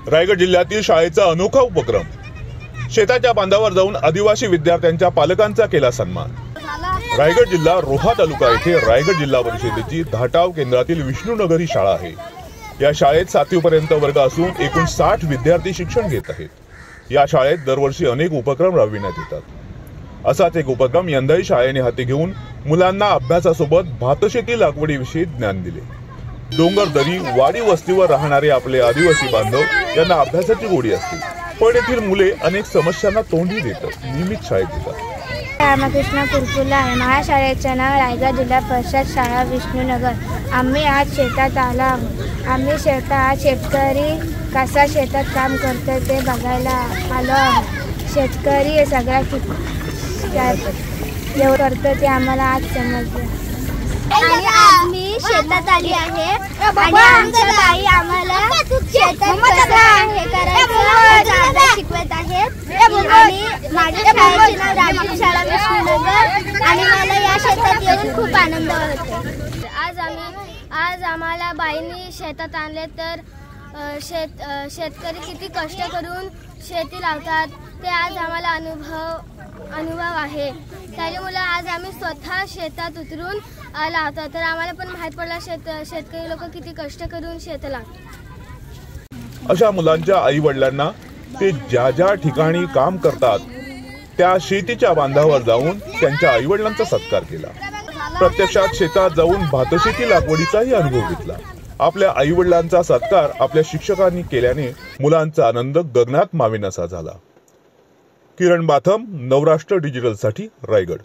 रायगड जिल्ह्यातील शाळेचा अनोखा उपक्रम। शेताच्या बांधावर जाऊन आदिवासी विद्यार्थ्यांच्या पालकांचा केला सन्मान। रायगड जिल्हा रोहा तालुका येथे रायगड जिल्हा परिषदेची धाटाव केंद्रातील विष्णुनगर ही शाळा आहे। या शाळेत 7वी पर्यंत वर्ग असून एकूण 60 विद्यार्थी शिक्षण घेत आहेत। या शाळेत दरवर्षी अनेक उपक्रम राबविण्यात येतात। असाच एक उपक्रम यंदाही शाळेने हाती घेऊन मुलांना अभ्यासासोबत भातशेती लागवडीविषयी ज्ञान दिले। डोंगरदरी वाडी वस्तीवर राहणारे आपले आदिवासी बांधव यांना अभ्यासाची गोडी असते, पण येथील मुले अनेक समस्यांना तोंडी देतात, नियमित शाळेत येतात। रामकृष्ण कुलकुला आहे। माझ्या शाळेचे नाव रायगड जिल्हा परिषद शाळा विष्णुनगर। आम्ही आज शेतात आलो आहोत। आम्ही शेतकरी कसा शेतात काम करतो ते बघायला आलो आहोत। शेतकरी सगळ्या जेवढं करतो ते आम्हाला आज समजलं। आणि आज मी शेतात आली आहे आणि आमच्या ताई आम्हाला शेतात कसं हे करायचं शिकवत आहेत। आणि माझ्या शाळेचे नाव राजकीय शाळा विष्णुनगर आणि मला या शेतात येऊन खूप आनंद होतो। आज आम्हाला बाईंनी शेतात आणले तर शेतकरी किती कष्ट करून शेती लावतात ते आज आम्हाला अनुभव आहे। त्यामुळे आज आम्ही स्वतः शेतात उतरून लावतात तर आम्हाला पण माहित पडला शेतकरी लोक किती कष्ट करून शेत लावतात। अशा मुलांच्या आई वडिलांना ते ज्या ज्या ठिकाणी काम करतात त्या शेतीच्या बांधावर जाऊन त्यांच्या आई वडिलांचा सत्कार केला। प्रत्यक्षात शेतात जाऊन भातशेती लागवडीचाही अनुभव घेतला। आपल्या आई वडिलांचा सत्कार आपल्या शिक्षकांनी केल्याने मुलांचा आनंद गगनात मावेनासा झाला। किरण बाथम, नवराष्ट्र डिजिटल साठी रायगड।